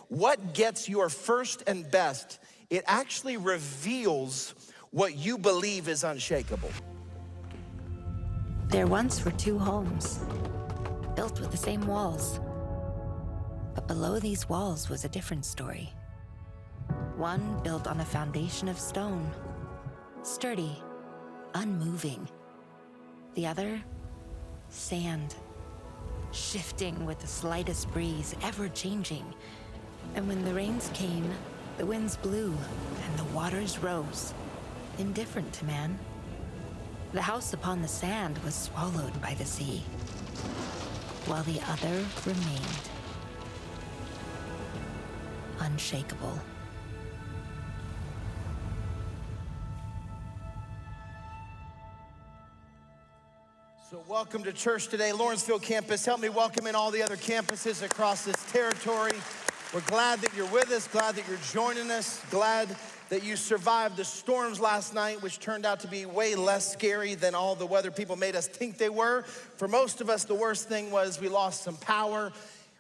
what gets your first and best, it actually reveals what you believe is unshakable. There once were two homes, built with the same walls. But below these walls was a different story. One built on a foundation of stone, sturdy, unmoving. The other, sand, shifting with the slightest breeze, ever changing. And when the rains came, the winds blew and the waters rose, indifferent to man. The house upon the sand was swallowed by the sea, while the other remained, unshakable. So welcome to church today, Lawrenceville campus. Help me welcome in all the other campuses across this territory. We're glad that you're with us, glad that you're joining us, glad that you survived the storms last night, which turned out to be way less scary than all the weather people made us think they were. For most of us, the worst thing was we lost some power,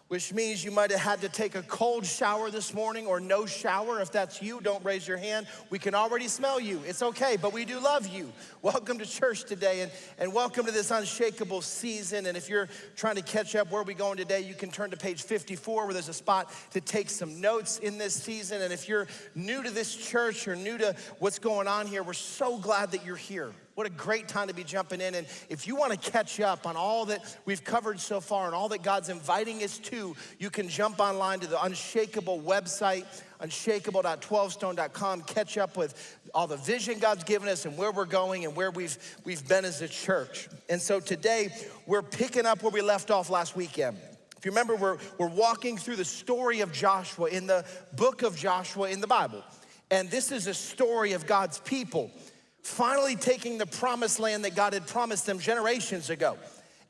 which means you might have had to take a cold shower this morning or no shower. If that's you, don't raise your hand. We can already smell you. It's okay, but we do love you. Welcome to church today, and welcome to this unshakable season. And if you're trying to catch up where we're going today, you can turn to page 54 where there's a spot to take some notes in this season. And if you're new to this church or new to what's going on here, we're so glad that you're here. What a great time to be jumping in. And if you want to catch up on all that we've covered so far and all that God's inviting us to, you can jump online to the Unshakable website, unshakable.12stone.com. Catch up with all the vision God's given us and where we're going and where we've been as a church. And so today, we're picking up where we left off last weekend. If you remember, we're walking through the story of Joshua in the book of Joshua in the Bible. And this is a story of God's people finally taking the promised land that God had promised them generations ago.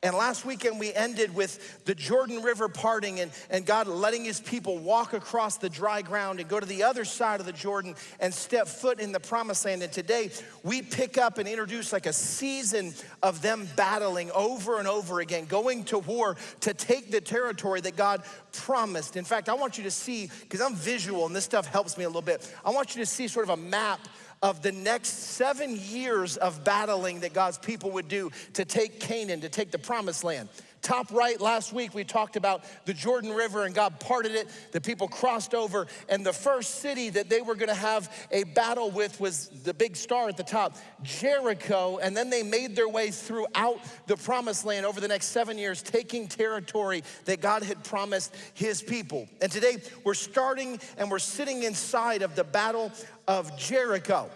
And last weekend we ended with the Jordan River parting and God letting his people walk across the dry ground and go to the other side of the Jordan and step foot in the promised land. And today we pick up and introduce like a season of them battling over and over again, going to war to take the territory that God promised. In fact, I want you to see, because I'm visual and this stuff helps me a little bit, I want you to see sort of a map of the next 7 years of battling that God's people would do to take Canaan, to take the promised land. Top right, last week we talked about the Jordan River and God parted it, the people crossed over, and the first city that they were gonna have a battle with was the big star at the top, Jericho, and then they made their way throughout the promised land over the next 7 years, taking territory that God had promised his people. And today we're starting and we're sitting inside of the battle of Jericho.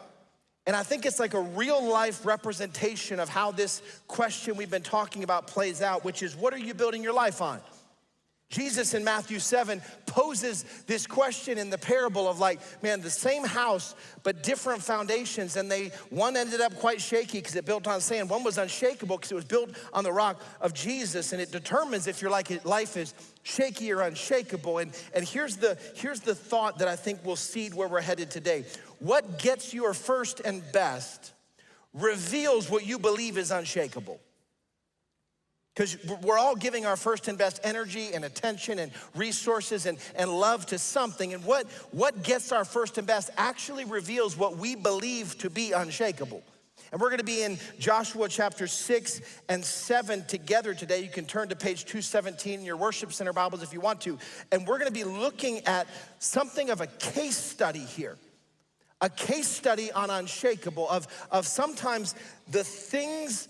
And I think it's like a real life representation of how this question we've been talking about plays out, which is, what are you building your life on? Jesus in Matthew 7 poses this question in the parable of like, man, the same house, but different foundations. And one ended up quite shaky because it built on sand. One was unshakable because it was built on the rock of Jesus. And it determines if your life is shaky or unshakable. And here's the thought that I think will seed where we're headed today. What gets your first and best reveals what you believe is unshakable. Because we're all giving our first and best energy and attention and resources and love to something. And what gets our first and best actually reveals what we believe to be unshakable. And we're gonna be in Joshua chapter 6 and 7 together today. You can turn to page 217 in your worship center Bibles if you want to. And we're gonna be looking at something of a case study here. A case study on unshakable of sometimes the things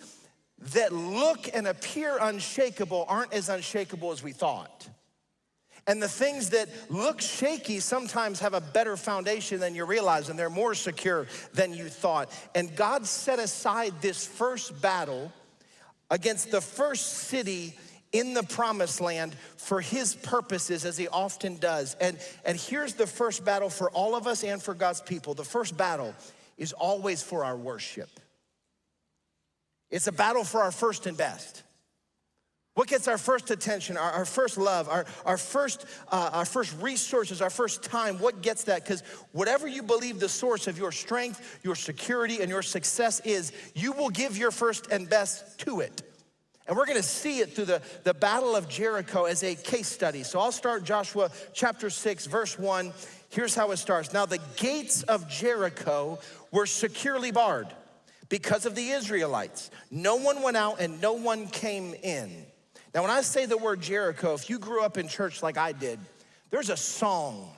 that look and appear unshakable aren't as unshakable as we thought. And the things that look shaky sometimes have a better foundation than you realize, and they're more secure than you thought. And God set aside this first battle against the first city in the promised land for his purposes, as he often does. And here's the first battle for all of us and for God's people. The first battle is always for our worship. It's a battle for our first and best. What gets our first attention, our first love, our first resources, our first time, what gets that? Because whatever you believe the source of your strength, your security, and your success is, you will give your first and best to it. And we're gonna see it through the Battle of Jericho as a case study. So I'll start Joshua chapter 6, verse 1. Here's how it starts. Now the gates of Jericho were securely barred because of the Israelites. No one went out and no one came in. Now when I say the word Jericho, if you grew up in church like I did, there's a song.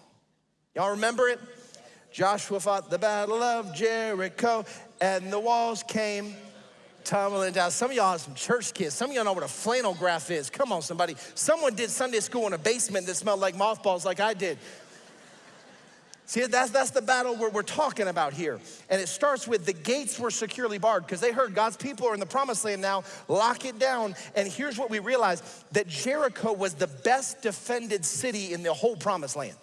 Y'all remember it? Joshua fought the battle of Jericho and the walls came tumbling down. Some of y'all are some church kids. Some of y'all know what a flannel graph is. Come on, somebody. Someone did Sunday school in a basement that smelled like mothballs like I did. See, that's the battle we're talking about here. And it starts with the gates were securely barred because they heard God's people are in the promised land now, lock it down. And here's what we realized, that Jericho was the best defended city in the whole promised land.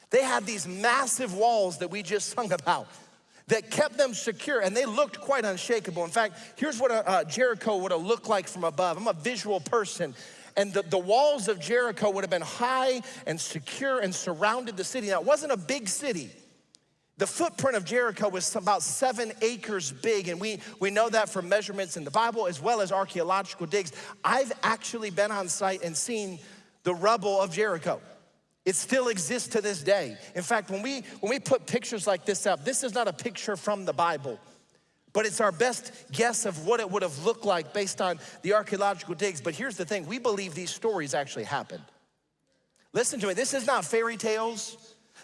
They had these massive walls that we just sung about that kept them secure, and they looked quite unshakable. In fact, here's what Jericho would have looked like from above. I'm a visual person, and the walls of Jericho would have been high and secure and surrounded the city. Now, it wasn't a big city. The footprint of Jericho was about 7 acres big, and we know that from measurements in the Bible as well as archaeological digs. I've actually been on site and seen the rubble of Jericho. It still exists to this day. In fact, when we put pictures like this up, this is not a picture from the Bible, but it's our best guess of what it would have looked like based on the archaeological digs. But here's the thing, we believe these stories actually happened. Listen to me, this is not fairy tales.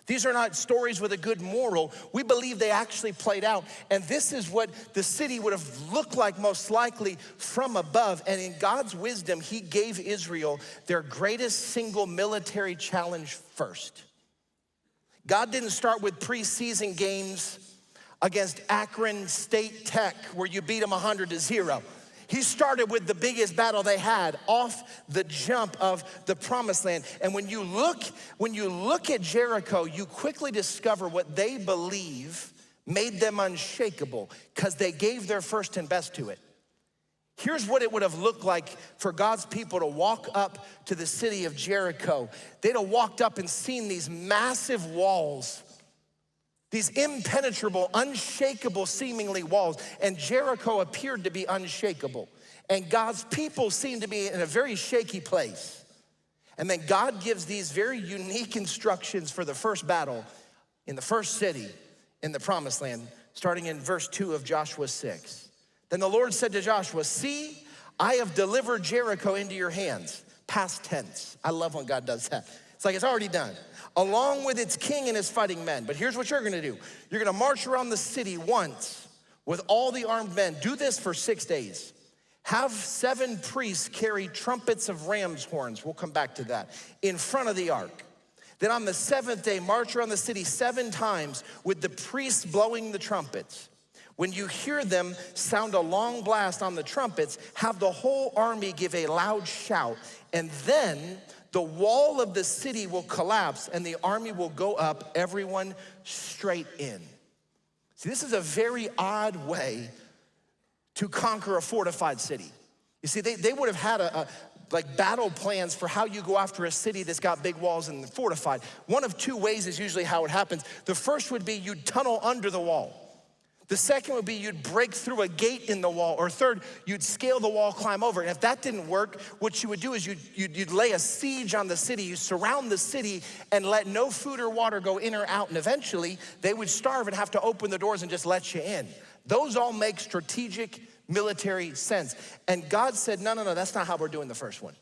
These are not stories with a good moral. We believe they actually played out. And this is what the city would have looked like most likely from above. And in God's wisdom, he gave Israel their greatest single military challenge first. God didn't start with preseason games against Achan State Tech where you beat them 100-0. He started with the biggest battle they had off the jump of the promised land. And when you look at Jericho, you quickly discover what they believe made them unshakable because they gave their first and best to it. Here's what it would have looked like for God's people to walk up to the city of Jericho. They'd have walked up and seen these massive walls, these impenetrable, unshakable seemingly walls, and Jericho appeared to be unshakable. And God's people seemed to be in a very shaky place. And then God gives these very unique instructions for the first battle in the first city in the promised land, starting in verse 2 of Joshua 6. Then the Lord said to Joshua, see, I have delivered Jericho into your hands. Past tense. I love when God does that. It's like it's already done. Along with its king and his fighting men. But here's what you're gonna do. You're gonna march around the city once with all the armed men. Do this for 6 days. Have 7 priests carry trumpets of ram's horns. We'll come back to that. In front of the ark. Then on the 7th day, march around the city 7 times with the priests blowing the trumpets. When you hear them sound a long blast on the trumpets, have the whole army give a loud shout, and then the wall of the city will collapse and the army will go up, everyone straight in. See, this is a very odd way to conquer a fortified city. You see, they would have had like battle plans for how you go after a city that's got big walls and fortified. One of 2 ways is usually how it happens. The first would be you'd tunnel under the wall. The second would be you'd break through a gate in the wall. Or third, you'd scale the wall, climb over. And if that didn't work, what you would do is you'd lay a siege on the city. You surround the city and let no food or water go in or out. And eventually, they would starve and have to open the doors and just let you in. Those all make strategic military sense. And God said, no, that's not how we're doing the first one.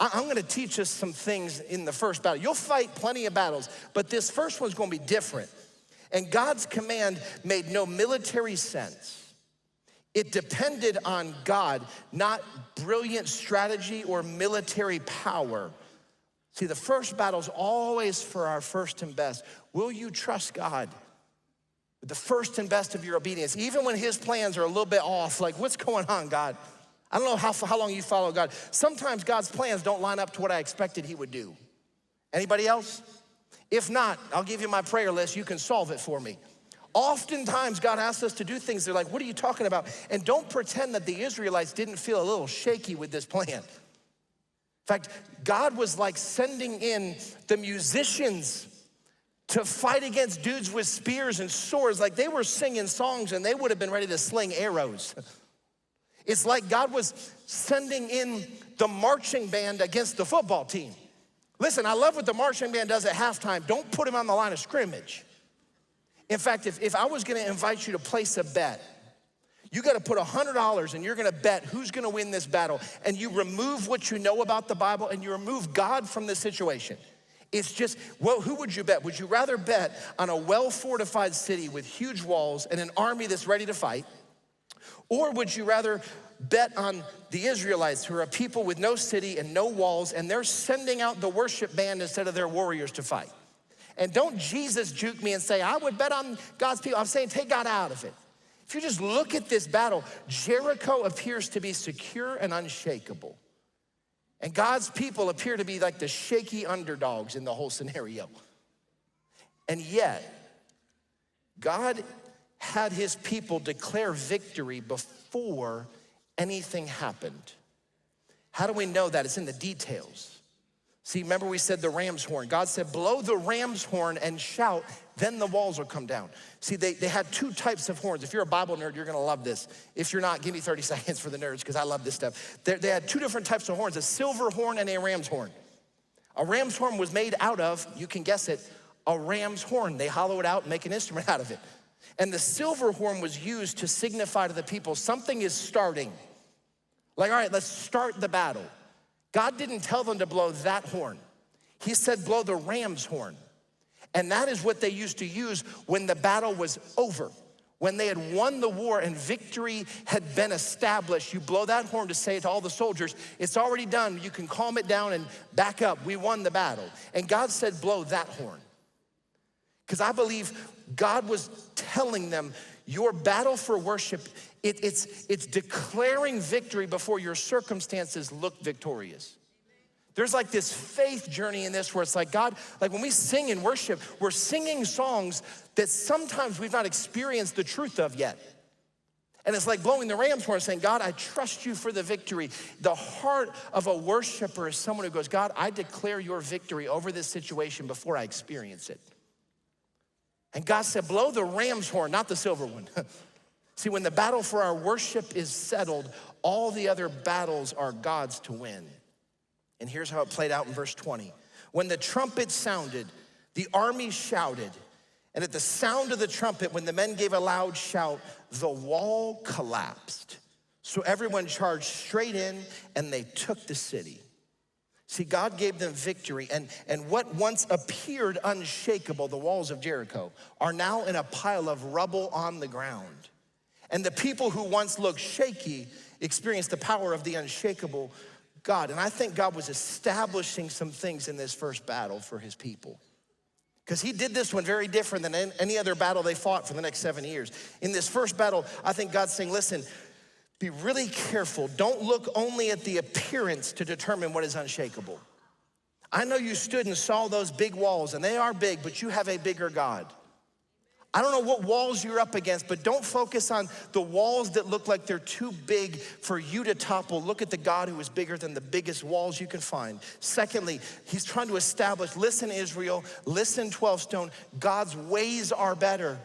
I'm gonna teach us some things in the first battle. You'll fight plenty of battles, but this first one's gonna be different. And God's command made no military sense. It depended on God, not brilliant strategy or military power. See, the first battle's always for our first and best. Will you trust God with the first and best of your obedience? Even when his plans are a little bit off, like what's going on, God? I don't know how long you follow God. Sometimes God's plans don't line up to what I expected he would do. Anybody else? If not, I'll give you my prayer list. You can solve it for me. Oftentimes, God asks us to do things. They're like, what are you talking about? And don't pretend that the Israelites didn't feel a little shaky with this plan. In fact, God was like sending in the musicians to fight against dudes with spears and swords. Like they were singing songs and they would have been ready to sling arrows. It's like God was sending in the marching band against the football team. Listen, I love what the marching band does at halftime. Don't put him on the line of scrimmage. In fact, if I was gonna invite you to place a bet, you gotta put $100 and you're gonna bet who's gonna win this battle, and you remove what you know about the Bible and you remove God from the situation. It's just, well, who would you bet? Would you rather bet on a well-fortified city with huge walls and an army that's ready to fight? Or would you rather bet on the Israelites, who are a people with no city and no walls, and they're sending out the worship band instead of their warriors to fight? And don't Jesus juke me and say, I would bet on God's people. I'm saying take God out of it. If you just look at this battle, Jericho appears to be secure and unshakable. And God's people appear to be like the shaky underdogs in the whole scenario. And yet, God had his people declare victory before anything happened. How do we know that? It's in the details. See, remember we said the ram's horn. God said, blow the ram's horn and shout, then the walls will come down. See, they had two types of horns. If you're a Bible nerd, you're gonna love this. If you're not, give me 30 seconds for the nerds, because I love this stuff. They had two different types of horns, a silver horn and a ram's horn. A ram's horn was made out of, you can guess it, a ram's horn. They hollow it out and make an instrument out of it. And the silver horn was used to signify to the people, something is starting. Like, all right, let's start the battle. God didn't tell them to blow that horn. He said, blow the ram's horn. And that is what they used to use when the battle was over. When they had won the war and victory had been established, you blow that horn to say to all the soldiers, it's already done. You can calm it down and back up. We won the battle. And God said, blow that horn. Because I believe God was telling them, your battle for worship, it's declaring victory before your circumstances look victorious. There's like this faith journey in this where it's like, God, like when we sing in worship, we're singing songs that sometimes we've not experienced the truth of yet. And it's like blowing the ram's horn, saying, God, I trust you for the victory. The heart of a worshiper is someone who goes, God, I declare your victory over this situation before I experience it. And God said, blow the ram's horn, not the silver one. See, when the battle for our worship is settled, all the other battles are God's to win. And here's how it played out in verse 20. When the trumpet sounded, the army shouted, and at the sound of the trumpet, when the men gave a loud shout, the wall collapsed. So everyone charged straight in, and they took the city. See, God gave them victory, and what once appeared unshakable, the walls of Jericho, are now in a pile of rubble on the ground. And the people who once looked shaky experienced the power of the unshakable God. And I think God was establishing some things in this first battle for his people. Because he did this one very different than any other battle they fought for the next 7 years. In this first battle, I think God's saying, listen, be really careful. Don't look only at the appearance to determine what is unshakable. I know you stood and saw those big walls, and they are big, but you have a bigger God. I don't know what walls you're up against, but don't focus on the walls that look like they're too big for you to topple. Look at the God who is bigger than the biggest walls you can find. Secondly, he's trying to establish, listen, Israel, listen, 12Stone, God's ways are better.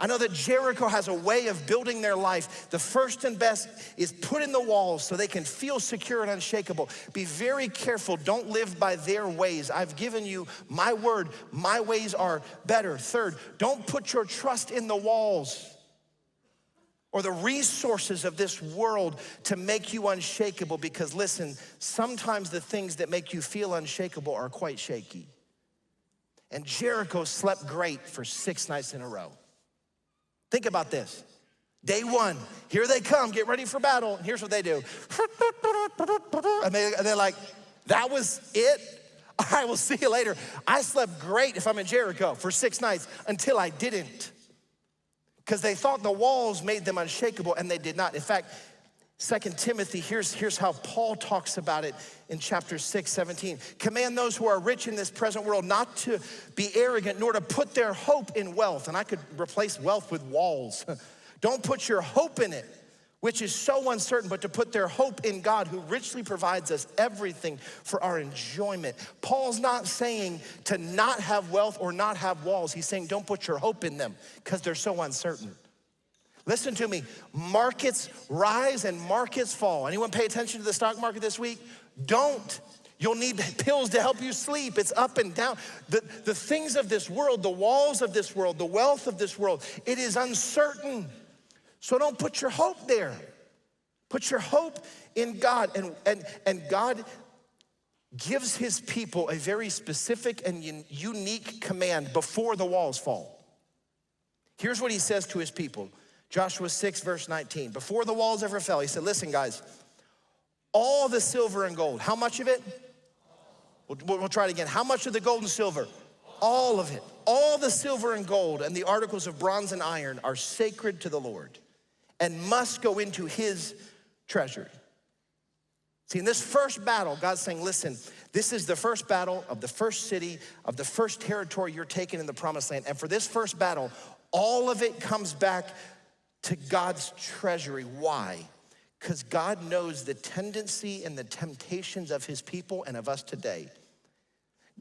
I know that Jericho has a way of building their life. The first and best is put in the walls so they can feel secure and unshakable. Be very careful. Don't live by their ways. I've given you my word. My ways are better. Third, don't put your trust in the walls or the resources of this world to make you unshakable, because listen, sometimes the things that make you feel unshakable are quite shaky. And Jericho slept great for 6 nights in a row. Think about this. Day one, here they come, get ready for battle. And here's what they do. And they're like, that was it? All right, we'll see you later. I slept great if I'm in Jericho for 6 nights until I didn't. Because they thought the walls made them unshakable, and they did not. In fact, 2 Timothy, here's how Paul talks about it in chapter 6:17. Command those who are rich in this present world not to be arrogant, nor to put their hope in wealth. And I could replace wealth with walls. Don't put your hope in it, which is so uncertain, but to put their hope in God, who richly provides us everything for our enjoyment. Paul's not saying to not have wealth or not have walls. He's saying don't put your hope in them because they're so uncertain. Listen to me, markets rise and markets fall. Anyone pay attention to the stock market this week? Don't. You'll need pills to help you sleep. It's up and down. The things of this world, the walls of this world, the wealth of this world, it is uncertain. So don't put your hope there. Put your hope in God. And God gives his people a very specific and unique command before the walls fall. Here's what he says to his people. Joshua 6, verse 19. Before the walls ever fell, he said, listen, guys, all the silver and gold, how much of it? We'll try it again. How much of the gold and silver? All of it. All the silver and gold and the articles of bronze and iron are sacred to the Lord and must go into his treasury. See, in this first battle, God's saying, listen, this is the first battle of the first city, of the first territory you're taking in the promised land. And for this first battle, all of it comes back to God's treasury. Why? Because God knows the tendency and the temptations of his people and of us today.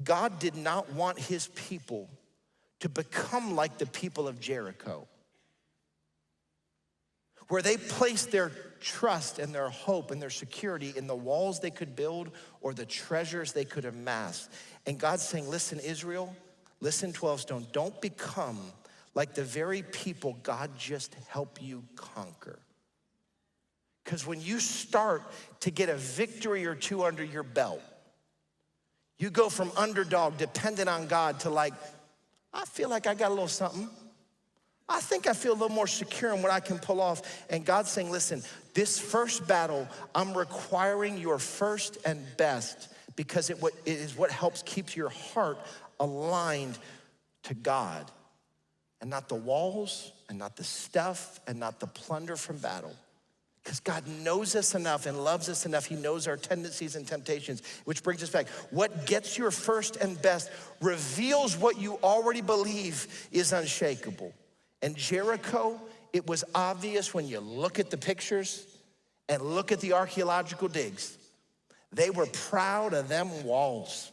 God did not want his people to become like the people of Jericho, where they placed their trust and their hope and their security in the walls they could build or the treasures they could amass. And God's saying, listen, Israel, listen, 12Stone, don't become like the very people God just helped you conquer. Because when you start to get a victory or two under your belt, you go from underdog, dependent on God, to like, I feel like I got a little something. I think I feel a little more secure in what I can pull off. And God's saying, listen, this first battle, I'm requiring your first and best because it is what helps keep your heart aligned to God and not the walls and not the stuff and not the plunder from battle. Because God knows us enough and loves us enough. He knows our tendencies and temptations, which brings us back. What gets your first and best reveals what you already believe is unshakable. And Jericho, it was obvious when you look at the pictures and look at the archaeological digs. They were proud of them walls.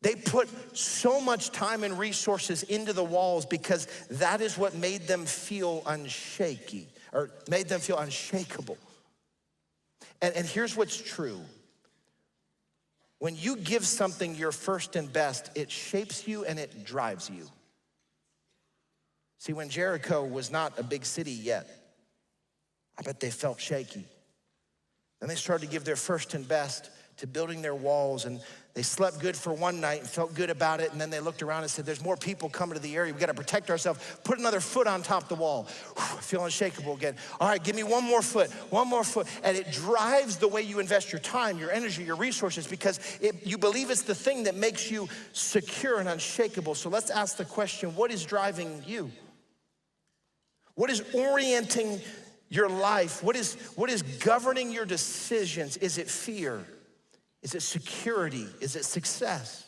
They put so much time and resources into the walls because that is what made them feel unshaky. Or made them feel unshakable. And here's what's true. When you give something your first and best, it shapes you and it drives you. See, when Jericho was not a big city yet, I bet they felt shaky. Then they started to give their first and best to building their walls, and they slept good for one night and felt good about it, and then they looked around and said, there's more people coming to the area. We gotta protect ourselves. Put another foot on top of the wall. Whew, I feel unshakable again. All right, give me one more foot. And it drives the way you invest your time, your energy, your resources, because you believe it's the thing that makes you secure and unshakable. So let's ask the question, what is driving you? What is orienting your life? What is governing your decisions? Is it fear? Is it security? Is it success?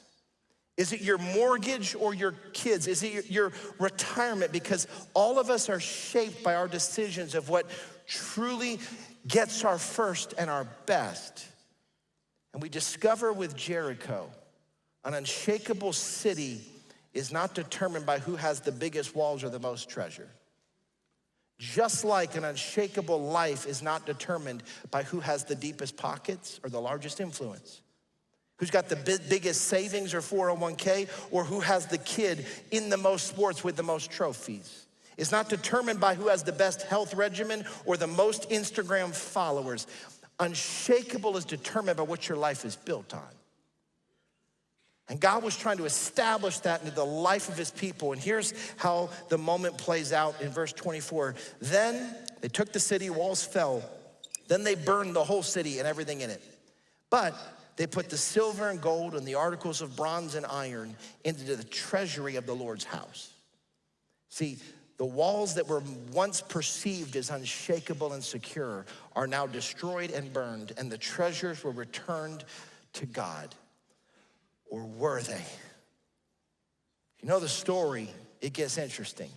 Is it your mortgage or your kids? Is it your retirement? Because all of us are shaped by our decisions of what truly gets our first and our best. And we discover with Jericho, an unshakable city is not determined by who has the biggest walls or the most treasure. Just like an unshakable life is not determined by who has the deepest pockets or the largest influence, who's got the biggest savings or 401k, or who has the kid in the most sports with the most trophies. It's not determined by who has the best health regimen or the most Instagram followers. Unshakable is determined by what your life is built on. And God was trying to establish that into the life of his people. And here's how the moment plays out in verse 24. Then they took the city, walls fell. Then they burned the whole city and everything in it. But they put the silver and gold and the articles of bronze and iron into the treasury of the Lord's house. See, the walls that were once perceived as unshakable and secure are now destroyed and burned, and the treasures were returned to God. Or were they? You know the story, it gets interesting.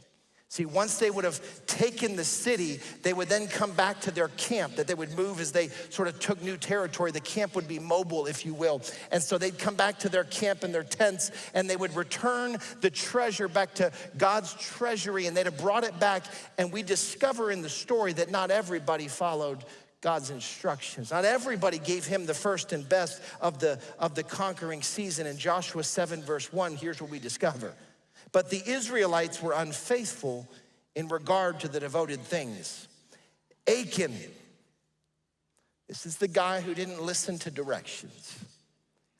See, once they would have taken the city, they would then come back to their camp, that they would move as they sort of took new territory. The camp would be mobile, if you will. And so they'd come back to their camp and their tents, and they would return the treasure back to God's treasury, and they'd have brought it back. And we discover in the story that not everybody followed God's instructions. Not everybody gave him the first and best of the conquering season. In Joshua 7, verse 1, here's what we discover. But the Israelites were unfaithful in regard to the devoted things. Achan, this is the guy who didn't listen to directions.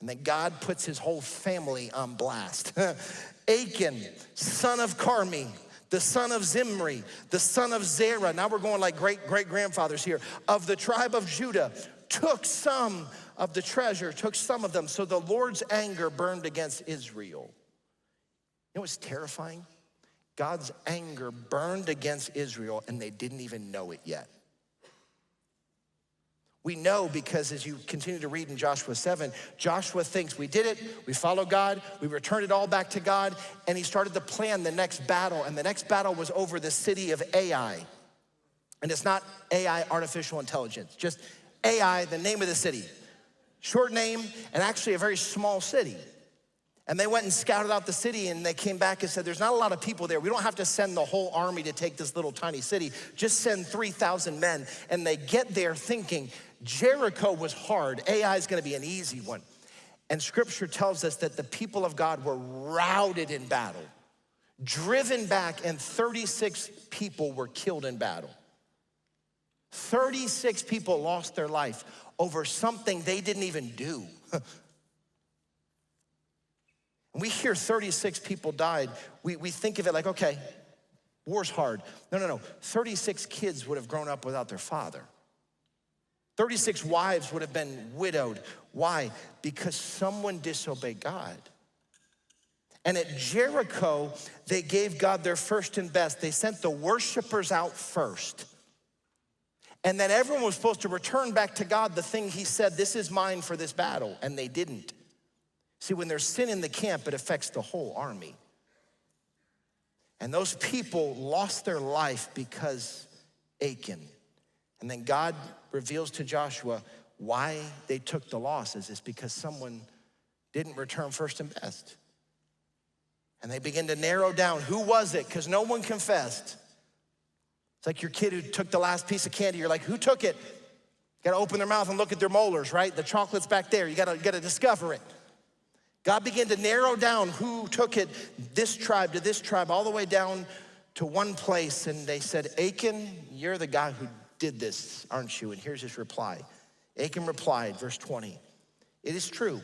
And then God puts his whole family on blast. Achan, son of Carmi, the son of Zimri, the son of Zerah. Now we're going like great-grandfathers here. Of the tribe of Judah, took some of the treasure, took some of them. So the Lord's anger burned against Israel. You know what's terrifying? God's anger burned against Israel and they didn't even know it yet. We know because as you continue to read in Joshua 7, Joshua thinks we did it, we followed God, we returned it all back to God, and he started to plan the next battle, and the next battle was over the city of Ai. And it's not AI, artificial intelligence, just Ai, the name of the city. Short name, and actually a very small city. And they went and scouted out the city, and they came back and said, there's not a lot of people there. We don't have to send the whole army to take this little tiny city. Just send 3,000 men. And they get there thinking, Jericho was hard. Ai is gonna be an easy one. And scripture tells us that the people of God were routed in battle, driven back, and 36 people were killed in battle. 36 people lost their life over something they didn't even do. When we hear 36 people died, we think of it like, okay, war's hard. No. 36 kids would have grown up without their father. 36 wives would have been widowed. Why? Because someone disobeyed God. And at Jericho, they gave God their first and best. They sent the worshipers out first. And then everyone was supposed to return back to God the thing he said, this is mine for this battle, and they didn't. See, when there's sin in the camp, it affects the whole army. And those people lost their life because Achan. And then God reveals to Joshua why they took the losses. It's because someone didn't return first and best. And they begin to narrow down, who was it? Because no one confessed. It's like your kid who took the last piece of candy. You're like, who took it? You gotta open their mouth and look at their molars, right? The chocolate's back there. You gotta discover it. God began to narrow down who took it, this tribe to this tribe, all the way down to one place. And they said, Achan, you're the guy who did this, aren't you? And here's his reply. Achan replied, verse 20, it is true.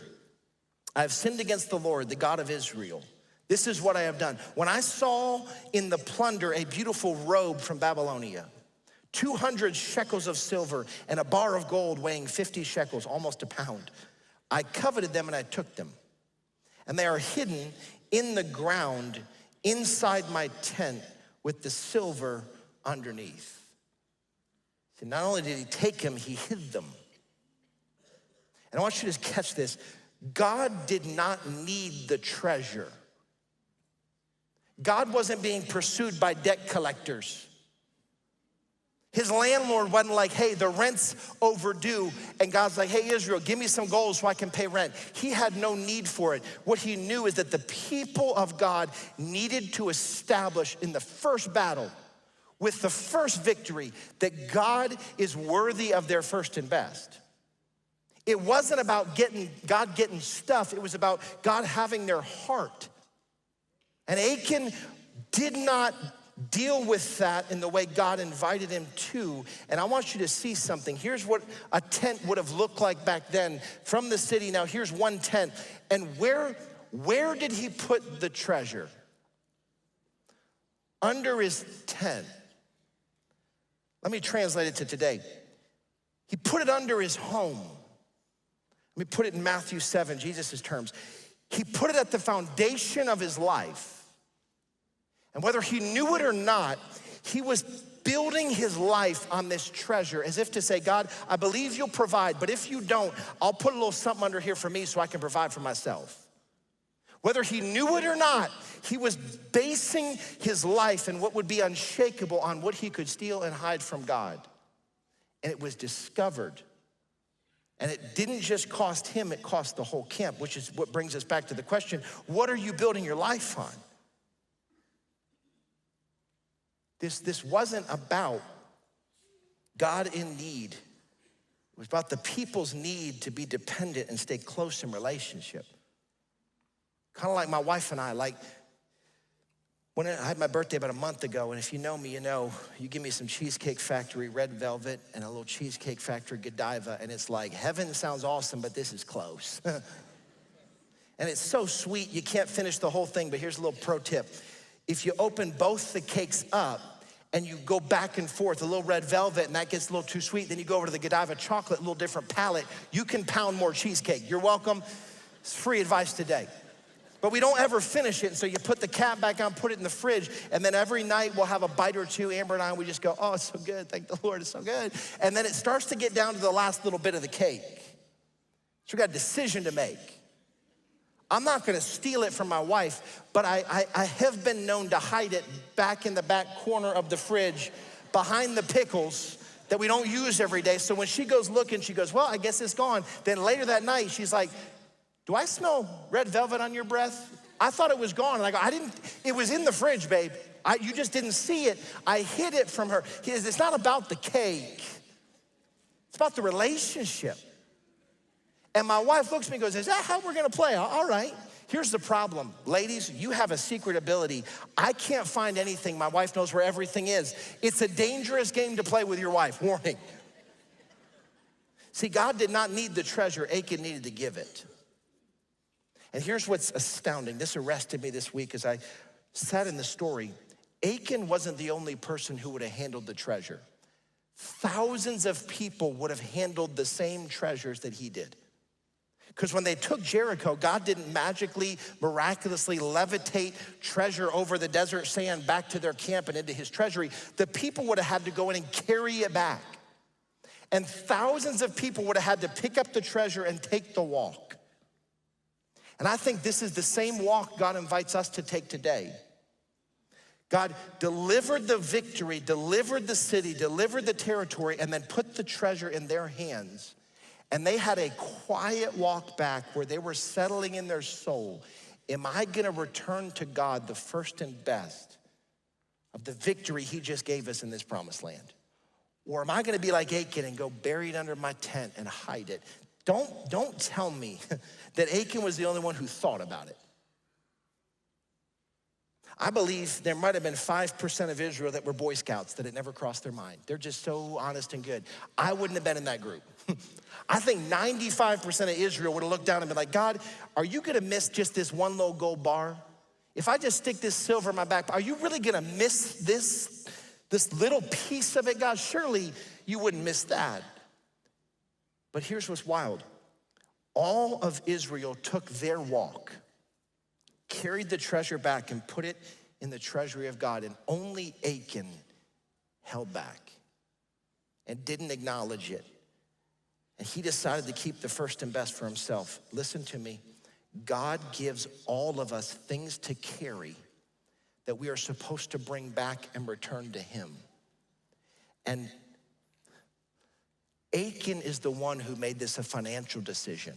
I have sinned against the Lord, the God of Israel. This is what I have done. When I saw in the plunder a beautiful robe from Babylonia, 200 shekels of silver and a bar of gold weighing 50 shekels, almost a pound, I coveted them and I took them. And they are hidden in the ground inside my tent with the silver underneath. See, not only did he take them, he hid them. And I want you to catch this. God did not need the treasure. God wasn't being pursued by debt collectors. His landlord wasn't like, hey, the rent's overdue. And God's like, hey, Israel, give me some gold so I can pay rent. He had no need for it. What he knew is that the people of God needed to establish in the first battle, with the first victory, that God is worthy of their first and best. It wasn't about God getting stuff. It was about God having their heart. And Achan did not deal with that in the way God invited him to. And I want you to see something. Here's what a tent would have looked like back then from the city. Now here's one tent. And where did he put the treasure? Under his tent. Let me translate it to today. He put it under his home. Let me put it in Matthew 7, Jesus' terms. He put it at the foundation of his life. And whether he knew it or not, he was building his life on this treasure as if to say, God, I believe you'll provide, but if you don't, I'll put a little something under here for me so I can provide for myself. Whether he knew it or not, He was basing his life and what would be unshakable on what he could steal and hide from God. And it was discovered. And it didn't just cost him, it cost the whole camp, which is what brings us back to the question, what are you building your life on? This wasn't about God in need. It was about the people's need to be dependent and stay close in relationship. Kind of like my wife and I, like when I had my birthday about a month ago, and if you know me, you know, you give me some Cheesecake Factory red velvet and a little Cheesecake Factory Godiva, and it's like, heaven sounds awesome, but this is close. And it's so sweet, you can't finish the whole thing, but here's a little pro tip. If you open both the cakes up and you go back and forth, a little red velvet, and that gets a little too sweet, then you go over to the Godiva chocolate, a little different palate, you can pound more cheesecake. You're welcome. It's free advice today. But we don't ever finish it, and so you put the cap back on, put it in the fridge, and then every night we'll have a bite or two, Amber and I, and we just go, oh, it's so good, thank the Lord, it's so good. And then it starts to get down to the last little bit of the cake. So we got a decision to make. I'm not gonna steal it from my wife, but I have been known to hide it back in the back corner of the fridge behind the pickles that we don't use every day. So when she goes looking, she goes, well, I guess it's gone. Then later that night, she's like, do I smell red velvet on your breath? I thought it was gone. And I go, it was in the fridge, babe. You just didn't see it. I hid it from her. It's not about the cake. It's about the relationship. And my wife looks at me and goes, is that how we're gonna play? All right. Here's the problem. Ladies, you have a secret ability. I can't find anything. My wife knows where everything is. It's a dangerous game to play with your wife. Warning. See, God did not need the treasure. Achan needed to give it. And here's what's astounding. This arrested me this week as I sat in the story. Achan wasn't the only person who would have handled the treasure. Thousands of people would have handled the same treasures that he did. Because when they took Jericho, God didn't magically, miraculously levitate treasure over the desert sand back to their camp and into his treasury. The people would have had to go in and carry it back. And thousands of people would have had to pick up the treasure and take the walk. And I think this is the same walk God invites us to take today. God delivered the victory, delivered the city, delivered the territory, and then put the treasure in their hands. And they had a quiet walk back where they were settling in their soul. Am I gonna return to God the first and best of the victory he just gave us in this promised land? Or am I gonna be like Achan and go buried under my tent and hide it? Don't tell me that Achan was the only one who thought about it. I believe there might have been 5% of Israel that were Boy Scouts that it never crossed their mind. They're just so honest and good. I wouldn't have been in that group. I think 95% of Israel would have looked down and been like, God, are you gonna miss just this one little gold bar? If I just stick this silver in my back, are you really gonna miss this little piece of it, God? Surely you wouldn't miss that. But here's what's wild. All of Israel took their walk, carried the treasure back and put it in the treasury of God, and only Achan held back and didn't acknowledge it. And he decided to keep the first and best for himself. Listen to me. God gives all of us things to carry that we are supposed to bring back and return to him. And Achan is the one who made this a financial decision.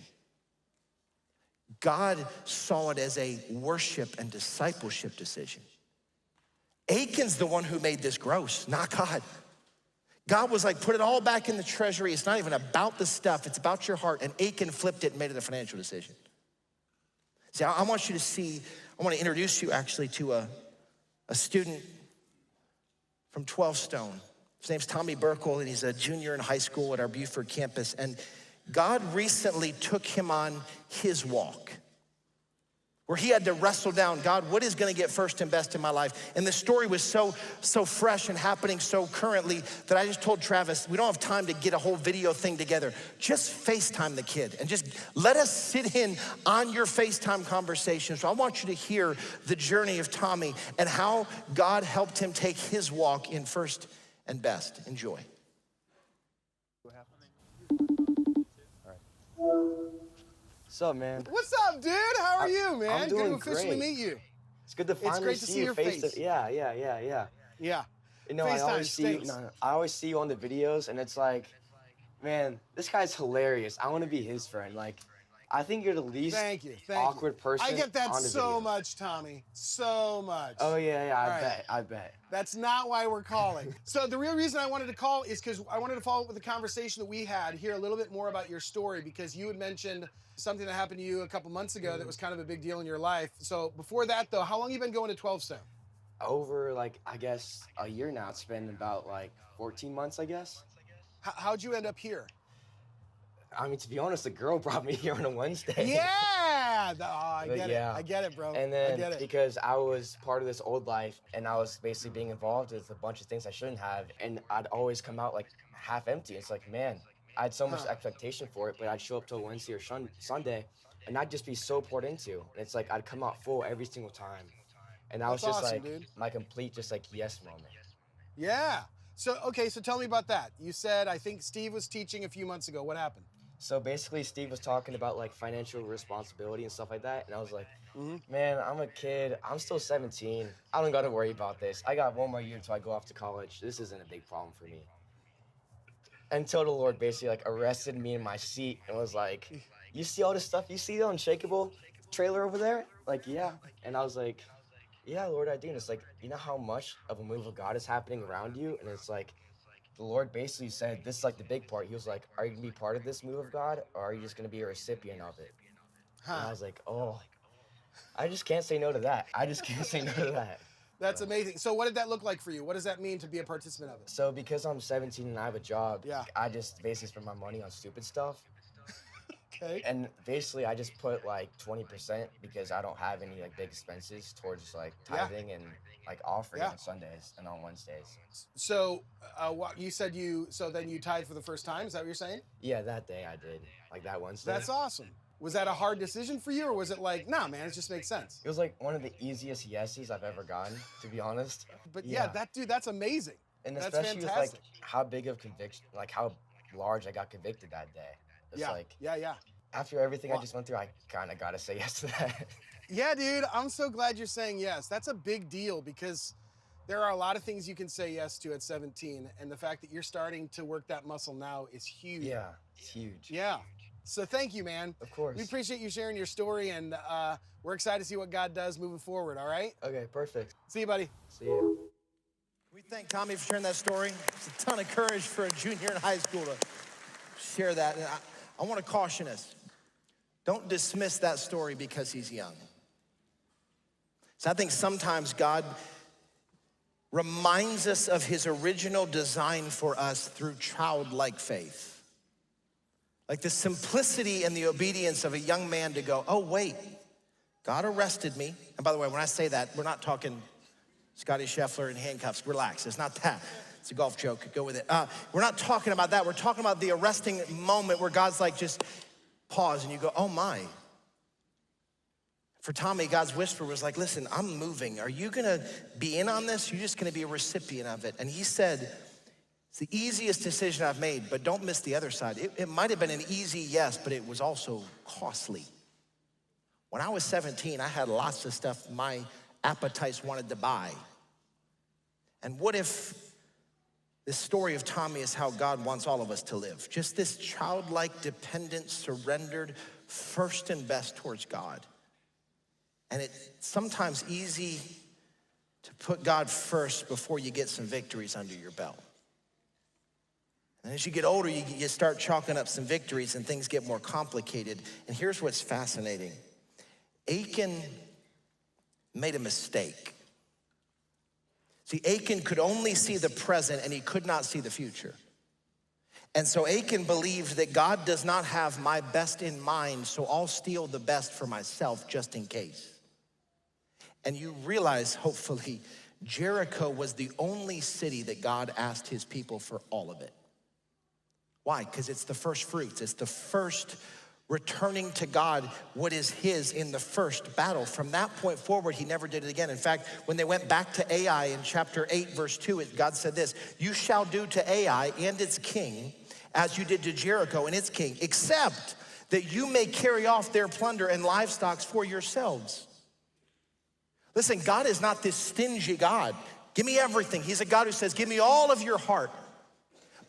God saw it as a worship and discipleship decision. Achan's the one who made this gross, not God. God was like, put it all back in the treasury. It's not even about the stuff, it's about your heart. And Achan flipped it and made it a financial decision. See, I want you to see, I want to introduce you actually to a student from 12Stone. His name's Tommy Burkle, and he's a junior in high school at our Buford campus. And God recently took him on his walk, where he had to wrestle down, God, what is gonna get first and best in my life? And the story was so fresh and happening so currently that I just told Travis, we don't have time to get a whole video thing together. Just FaceTime the kid and just let us sit in on your FaceTime conversation. So I want you to hear the journey of Tommy and how God helped him take his walk in first and best. Enjoy. What's up, man? What's up, dude? How are you, man? I'm doing Good to officially great. meet you. It's good to finally great to see your face. Yeah. Yeah. You know, I FaceTime always see you. stinks. No, I always see you on the videos, and it's like, man, this guy's hilarious. I want to be his friend. Like, I think you're the least Thank you. awkward person. I get that on the so videos. much, Tommy. So much. Oh yeah, All right. I bet. That's not why we're calling. So the real reason I wanted to call is because I wanted to follow up with the conversation that we had, hear a little bit more about your story, because you had mentioned something that happened to you a couple months ago that was kind of a big deal in your life. So before that, though, how long have you been going to 12Stone? Over, like, I guess a year now. It's been about like 14 months, I guess. How'd you end up here? I mean, to be honest, the girl brought me here on a Wednesday. Yeah! Oh, I But get yeah. it. I get it, bro. And I then get it. because I was part of this old life and I was basically being involved with a bunch of things I shouldn't have, and I'd always come out like half empty. It's like, man, I had so much expectation for it, but I'd show up till Wednesday or Sunday and I'd just be so poured into. And it's like I'd come out full every single time. And that was That's just awesome, like dude. my complete just like yes moment. Yeah. So, okay, so tell me about that. You said, I think Steve was teaching a few months ago. What happened? So basically, Steve was talking about like financial responsibility and stuff like that, and I was like, man, I'm a kid. I'm still 17. I don't got to worry about this. I got one more year until I go off to college. This isn't a big problem for me. Until the Lord basically like arrested me in my seat and was like, you see all this stuff? You see the Unshakeable trailer over there? Like, yeah. And I was like, yeah, Lord, I do. And it's like, you know how much of a move of God is happening around you? And it's like, the Lord basically said, this is like the big part. He was like, are you going to be part of this move of God, or are you just going to be a recipient of it? And I was like, oh, I just can't say no to that. I just can't say no to that. That's amazing. So what did that look like for you? What does that mean to be a participant of it? So because I'm 17 and I have a job, Yeah. I just basically spend my money on stupid stuff. Okay. And basically I just put like 20% because I don't have any like big expenses towards like tithing and like offering on Sundays and on Wednesdays. So what you said then you tithed for the first time? Is that what you're saying? Yeah, that day I did, like that Wednesday. That's awesome. Was that a hard decision for you, or was it like, nah, man, it just makes sense? It was like one of the easiest yeses I've ever gotten, to be honest. But yeah, that's amazing. And that's especially fantastic. with like how big of conviction, like how large I got convicted that day. It's like, yeah. after everything I just went through, I kind of got to say yes to that. Yeah, dude, I'm so glad you're saying yes. That's a big deal, because there are a lot of things you can say yes to at 17, and the fact that you're starting to work that muscle now is huge. Yeah, it's huge. Yeah. So thank you, man. Of course. We appreciate you sharing your story, and we're excited to see what God does moving forward, all right? Okay, perfect. See you, buddy. See you. We thank Tommy for sharing that story. It's a ton of courage for a junior in high school to share that. And I want to caution us. Don't dismiss that story because he's young. So I think sometimes God reminds us of his original design for us through childlike faith. Like the simplicity and the obedience of a young man to go, oh wait, God arrested me. And by the way, when I say that, we're not talking Scotty Scheffler in handcuffs. Relax, it's not that. It's a golf joke, go with it. We're not talking about that. We're talking about the arresting moment where God's like, just pause and you go, oh my. For Tommy, God's whisper was like, listen, I'm moving. Are you gonna be in on this? You're just gonna be a recipient of it. And he said, it's the easiest decision I've made, but don't miss the other side. It might have been an easy yes, but it was also costly. When I was 17, I had lots of stuff my appetites wanted to buy. And what if this story of Tommy is how God wants all of us to live? Just this childlike, dependent, surrendered, first and best towards God. And it's sometimes easy to put God first before you get some victories under your belt. And as you get older, you start chalking up some victories and things get more complicated. And here's what's fascinating. Achan made a mistake. See, Achan could only see the present and he could not see the future. And so Achan believed that God does not have my best in mind, so I'll steal the best for myself just in case. And you realize, hopefully, Jericho was the only city that God asked his people for all of it. Why? Because it's the first fruits. It's the first returning to God what is his in the first battle. From that point forward, he never did it again. In fact, when they went back to Ai in chapter 8, verse 2, God said this, you shall do to Ai and its king as you did to Jericho and its king, except that you may carry off their plunder and livestock for yourselves. Listen, God is not this stingy God. Give me everything. He's a God who says, give me all of your heart.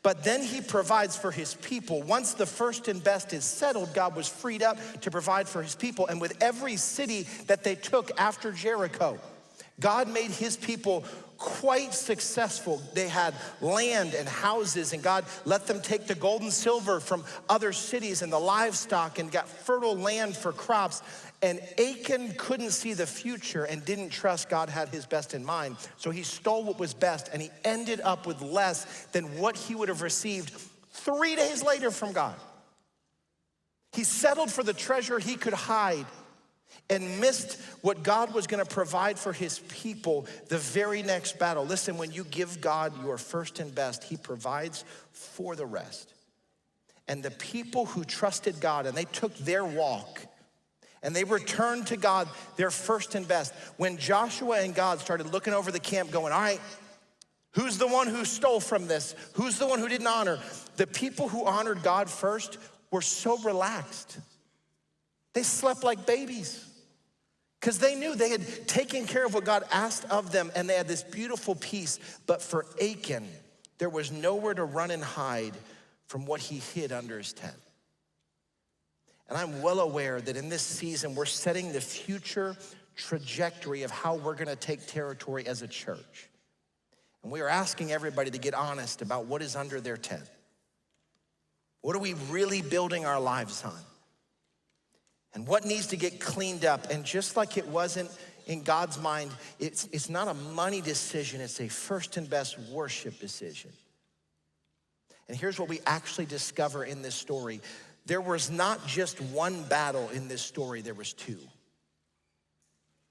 But then he provides for his people. Once the first and best is settled, God was freed up to provide for his people. And with every city that they took after Jericho, God made his people quite successful. They had land and houses, and God let them take the gold and silver from other cities and the livestock and got fertile land for crops. And Achan couldn't see the future and didn't trust God had his best in mind. So he stole what was best, and he ended up with less than what he would have received 3 days later from God. He settled for the treasure he could hide and missed what God was gonna provide for his people the very next battle. Listen, when you give God your first and best, he provides for the rest. And the people who trusted God and they took their walk and they returned to God their first and best. When Joshua and God started looking over the camp going, all right, who's the one who stole from this? Who's the one who didn't honor? The people who honored God first were so relaxed. They slept like babies because they knew they had taken care of what God asked of them, and they had this beautiful peace. But for Achan, there was nowhere to run and hide from what he hid under his tent. And I'm well aware that in this season, we're setting the future trajectory of how we're gonna take territory as a church. And we are asking everybody to get honest about what is under their tent. What are we really building our lives on? And what needs to get cleaned up? And just like it wasn't in God's mind, it's not a money decision, it's a first and best worship decision. And here's what we actually discover in this story. There was not just one battle in this story, there was two.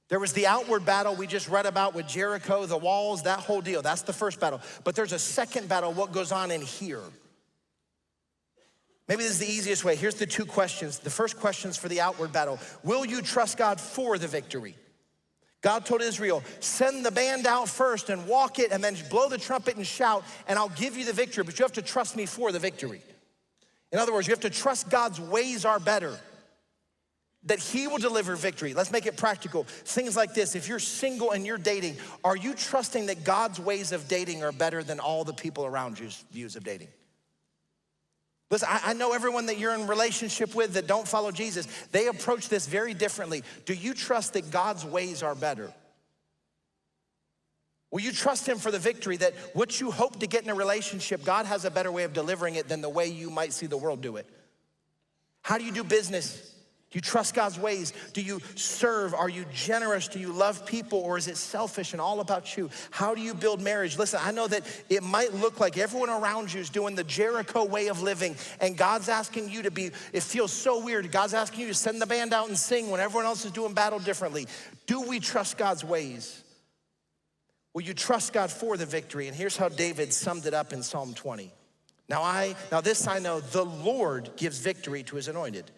There was the outward battle we just read about with Jericho, the walls, that whole deal. That's the first battle. But there's a second battle, what goes on in here. Maybe this is the easiest way. Here's the two questions. The first question's for the outward battle. Will you trust God for the victory? God told Israel, send the band out first and walk it and then blow the trumpet and shout, and I'll give you the victory, but you have to trust me for the victory. In other words, you have to trust God's ways are better, that he will deliver victory. Let's make it practical. Things like this, if you're single and you're dating, are you trusting that God's ways of dating are better than all the people around you's views of dating? Listen, I know everyone that you're in relationship with that don't follow Jesus, they approach this very differently. Do you trust that God's ways are better? Will you trust him for the victory, that what you hope to get in a relationship, God has a better way of delivering it than the way you might see the world do it? How do you do business? Do you trust God's ways? Do you serve? Are you generous? Do you love people, or is it selfish and all about you? How do you build marriage? Listen, I know that it might look like everyone around you is doing the Jericho way of living, and God's asking you to be, it feels so weird. God's asking you to send the band out and sing when everyone else is doing battle differently. Do we trust God's ways? Will you trust God for the victory? And here's how David summed it up in Psalm 20. Now this I know, the Lord gives victory to his anointed.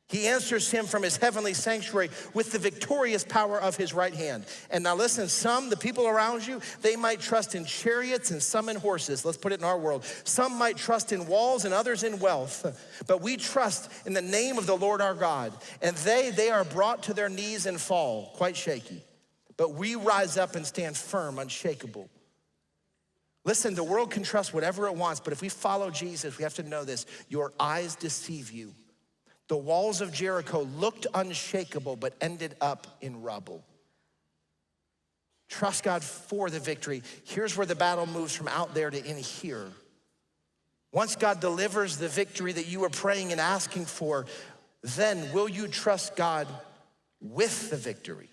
He answers him from his heavenly sanctuary with the victorious power of his right hand. And now listen, the people around you, they might trust in chariots and some in horses. Let's put it in our world. Some might trust in walls and others in wealth. But we trust in the name of the Lord our God. And they are brought to their knees and fall, quite shaky. But we rise up and stand firm, unshakable. Listen, the world can trust whatever it wants, but if we follow Jesus, we have to know this. Your eyes deceive you. The walls of Jericho looked unshakable, but ended up in rubble. Trust God for the victory. Here's where the battle moves from out there to in here. Once God delivers the victory that you were praying and asking for, then will you trust God with the victory?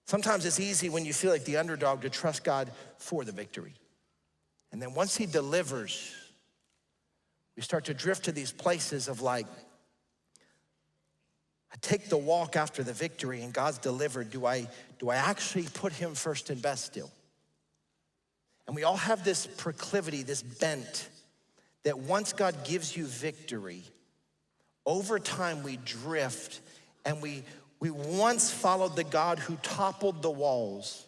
Sometimes it's easy when you feel like the underdog to trust God for the victory. And then once he delivers, we start to drift to these places of like, I take the walk after the victory and God's delivered. Do I actually put him first and best still? And we all have this proclivity, this bent, that once God gives you victory, over time we drift and we once followed the God who toppled the walls.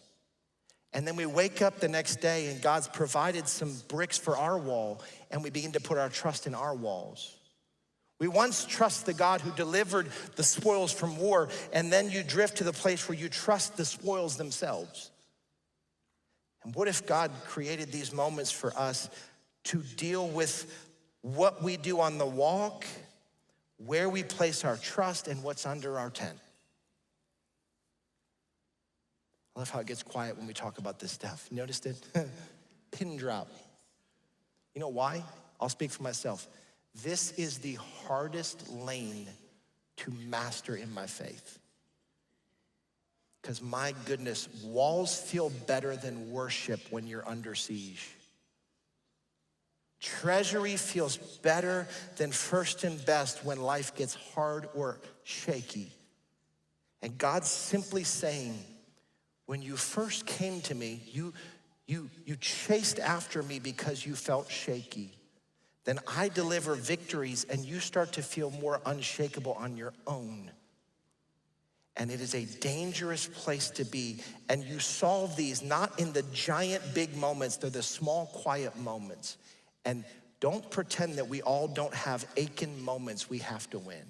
And then we wake up the next day and God's provided some bricks for our wall and we begin to put our trust in our walls. We once trust the God who delivered the spoils from war, and then you drift to the place where you trust the spoils themselves. And what if God created these moments for us to deal with what we do on the walk, where we place our trust, and what's under our tent? I love how it gets quiet when we talk about this stuff. You noticed it? Pin drop. You know why? I'll speak for myself. This is the hardest lane to master in my faith. Because my goodness, walls feel better than worship when you're under siege. Treasury feels better than first and best when life gets hard or shaky. And God's simply saying, when you first came to me, you chased after me because you felt shaky. Then I deliver victories and you start to feel more unshakable on your own. And it is a dangerous place to be. And you solve these not in the giant big moments, they're the small quiet moments. And don't pretend that we all don't have Achan moments we have to win.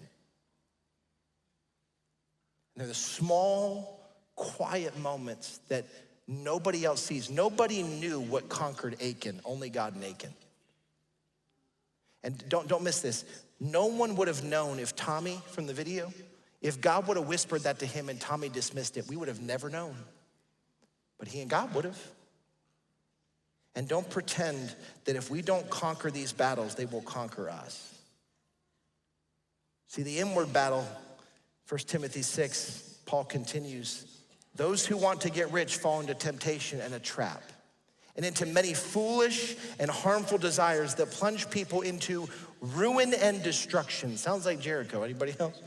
They're the small, quiet moments that nobody else sees. Nobody knew what conquered Achan, only God and Achan. And don't miss this. No one would have known if Tommy from the video, if God would have whispered that to him and Tommy dismissed it, we would have never known. But he and God would have. And don't pretend that if we don't conquer these battles, they will conquer us. See, the inward battle, 1 Timothy 6, Paul continues, those who want to get rich fall into temptation and a trap, and into many foolish and harmful desires that plunge people into ruin and destruction. Sounds like Jericho. Anybody else?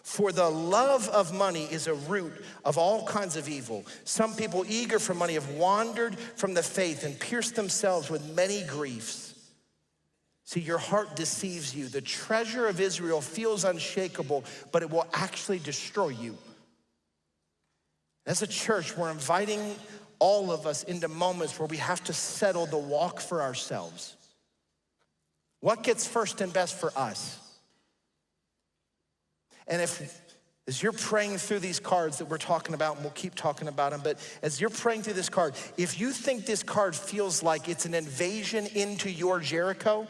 For the love of money is a root of all kinds of evil. Some people eager for money have wandered from the faith and pierced themselves with many griefs. See, your heart deceives you. The treasure of Israel feels unshakable, but it will actually destroy you. As a church, we're inviting all of us into moments where we have to settle the walk for ourselves. What gets first and best for us? And as you're praying through these cards that we're talking about, and we'll keep talking about them, but as you're praying through this card, if you think this card feels like it's an invasion into your Jericho,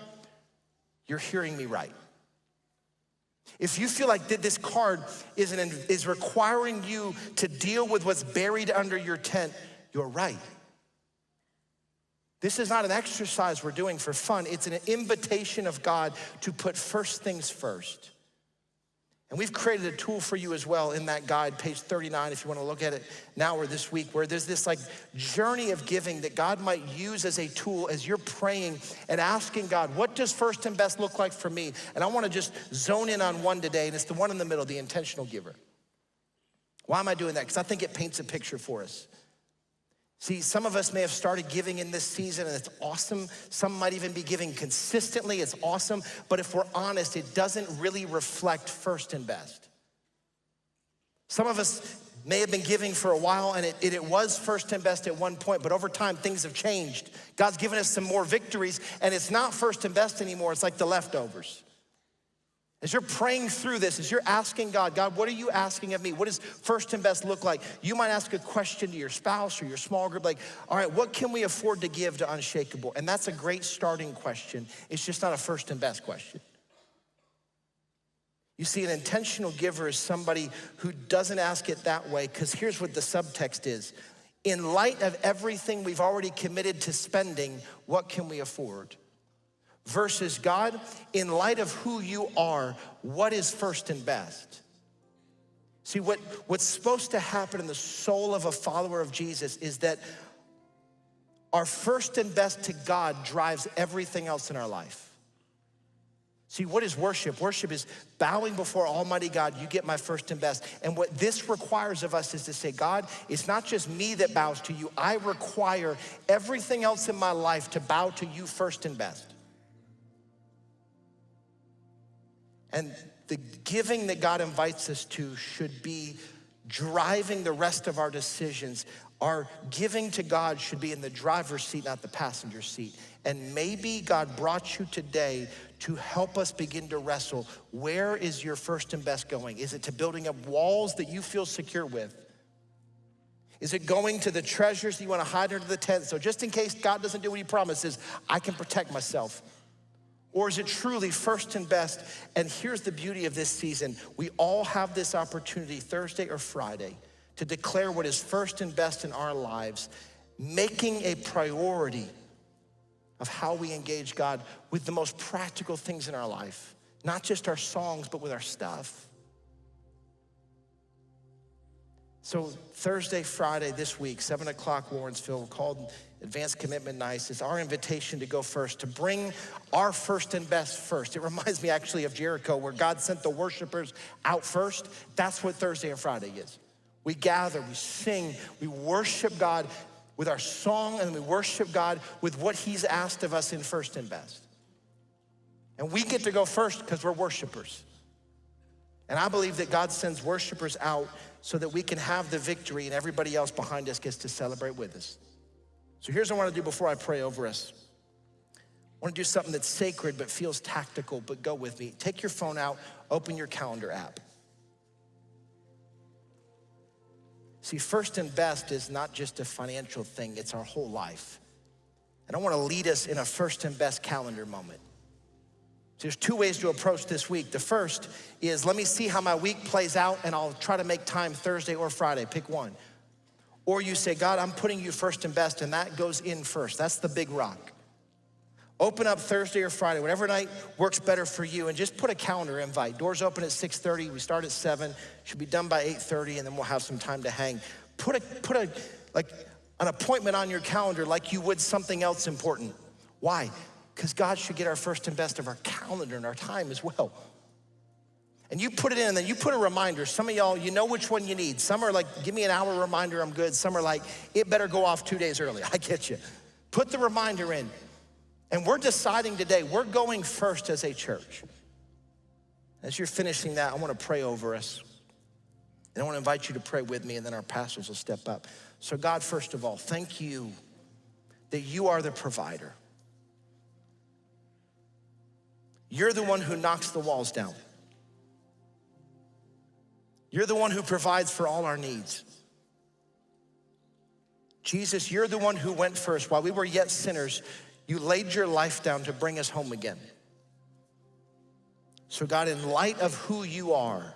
you're hearing me right. If you feel like this card is requiring you to deal with what's buried under your tent, you're right. This is not an exercise we're doing for fun. It's an invitation of God to put first things first. And we've created a tool for you as well in that guide, page 39, if you want to look at it now or this week, where there's this like journey of giving that God might use as a tool as you're praying and asking God, what does first and best look like for me? And I want to just zone in on one today, and it's the one in the middle, the intentional giver. Why am I doing that? Because I think it paints a picture for us. See, some of us may have started giving in this season, and it's awesome. Some might even be giving consistently. It's awesome. But if we're honest, it doesn't really reflect first and best. Some of us may have been giving for a while, and it was first and best at one point, but over time, things have changed. God's given us some more victories, and it's not first and best anymore. It's like the leftovers. As you're praying through this, as you're asking God, what are you asking of me? What does first and best look like? You might ask a question to your spouse or your small group, like, all right, what can we afford to give to Unshakable? And that's a great starting question. It's just not a first and best question. You see, an intentional giver is somebody who doesn't ask it that way, because here's what the subtext is. In light of everything we've already committed to spending, what can we afford? Versus God, in light of who you are, what is first and best? See, what's supposed to happen in the soul of a follower of Jesus is that our first and best to God drives everything else in our life. See, what is worship? Worship is bowing before Almighty God. You get my first and best. And what this requires of us is to say, God, it's not just me that bows to you. I require everything else in my life to bow to you first and best. And the giving that God invites us to should be driving the rest of our decisions. Our giving to God should be in the driver's seat, not the passenger seat. And maybe God brought you today to help us begin to wrestle. Where is your first and best going? Is it to building up walls that you feel secure with? Is it going to the treasures that you want to hide under the tent? So just in case God doesn't do what he promises, I can protect myself. Or is it truly first and best? And here's the beauty of this season. We all have this opportunity Thursday or Friday to declare what is first and best in our lives, making a priority of how we engage God with the most practical things in our life. Not just our songs, but with our stuff. So Thursday, Friday this week, 7 o'clock Lawrenceville, called Advanced Commitment Nights. It's our invitation to go first, to bring our first and best first. It reminds me actually of Jericho, where God sent the worshipers out first. That's what Thursday and Friday is. We gather, we sing, we worship God with our song, and we worship God with what he's asked of us in first and best. And we get to go first because we're worshipers. And I believe that God sends worshipers out so that we can have the victory and everybody else behind us gets to celebrate with us. So here's what I want to do before I pray over us. I want to do something that's sacred but feels tactical, but go with me. Take your phone out, open your calendar app. See, first and best is not just a financial thing, it's our whole life. And I want to lead us in a first and best calendar moment. There's two ways to approach this week. The first is, let me see how my week plays out and I'll try to make time Thursday or Friday, pick one. Or you say, God, I'm putting you first and best, and that goes in first. That's the big rock. Open up Thursday or Friday, whatever night works better for you, and just put a calendar invite. Doors open at 6:30, we start at 7, should be done by 8:30, and then we'll have some time to hang. Put like an appointment on your calendar like you would something else important. Why? Because God should get our first and best of our calendar and our time as well. And you put it in, and then you put a reminder. Some of y'all, you know which one you need. Some are like, give me an hour reminder, I'm good. Some are like, it better go off 2 days early. I get you. Put the reminder in. And we're deciding today, we're going first as a church. As you're finishing that, I want to pray over us. And I want to invite you to pray with me, and then our pastors will step up. So God, first of all, thank you that you are the provider. You're the one who knocks the walls down. You're the one who provides for all our needs. Jesus, you're the one who went first. While we were yet sinners, you laid your life down to bring us home again. So God, in light of who you are,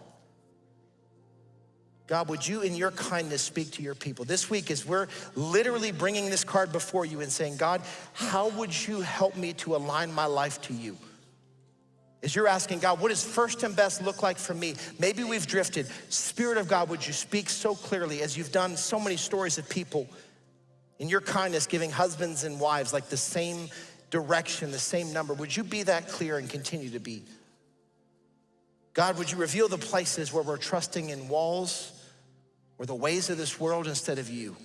God, would you in your kindness speak to your people? This week, as we're literally bringing this card before you and saying, God, how would you help me to align my life to you? As you're asking, God, what does first and best look like for me? Maybe we've drifted. Spirit of God, would you speak so clearly as you've done so many stories of people in your kindness giving husbands and wives like the same direction, the same number. Would you be that clear and continue to be? God, would you reveal the places where we're trusting in walls or the ways of this world instead of you?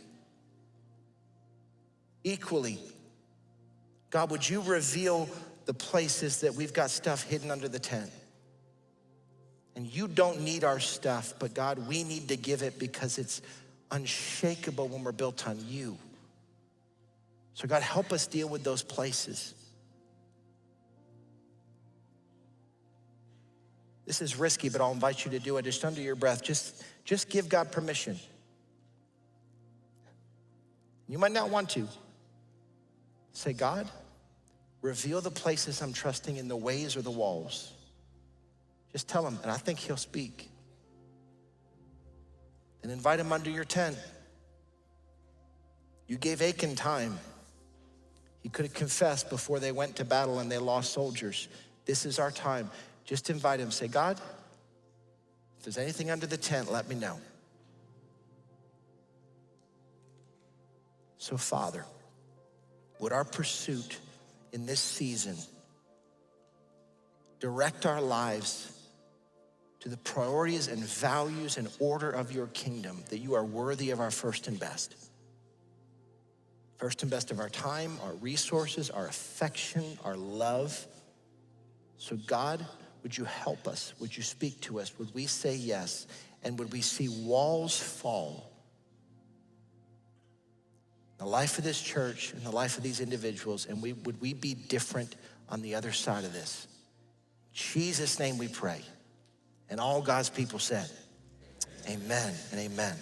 Equally, God, would you reveal the places that we've got stuff hidden under the tent? And you don't need our stuff, but God, we need to give it because it's unshakable when we're built on you. So God, help us deal with those places. This is risky, but I'll invite you to do it just under your breath. Just give God permission. You might not want to. Say, God, reveal the places I'm trusting in, the ways or the walls. Just tell him, and I think he'll speak. And invite him under your tent. You gave Achan time. He could have confessed before they went to battle and they lost soldiers. This is our time. Just invite him. Say, God, if there's anything under the tent, let me know. So, Father, would our pursuit in this season direct our lives to the priorities and values and order of your kingdom, that you are worthy of our first and best. First and best of our time, our resources, our affection, our love. So God, would you help us? Would you speak to us? Would we say yes? And would we see walls fall? The life of this church and the life of these individuals, and would we be different on the other side of this? In Jesus' name we pray. And all God's people said, amen and amen.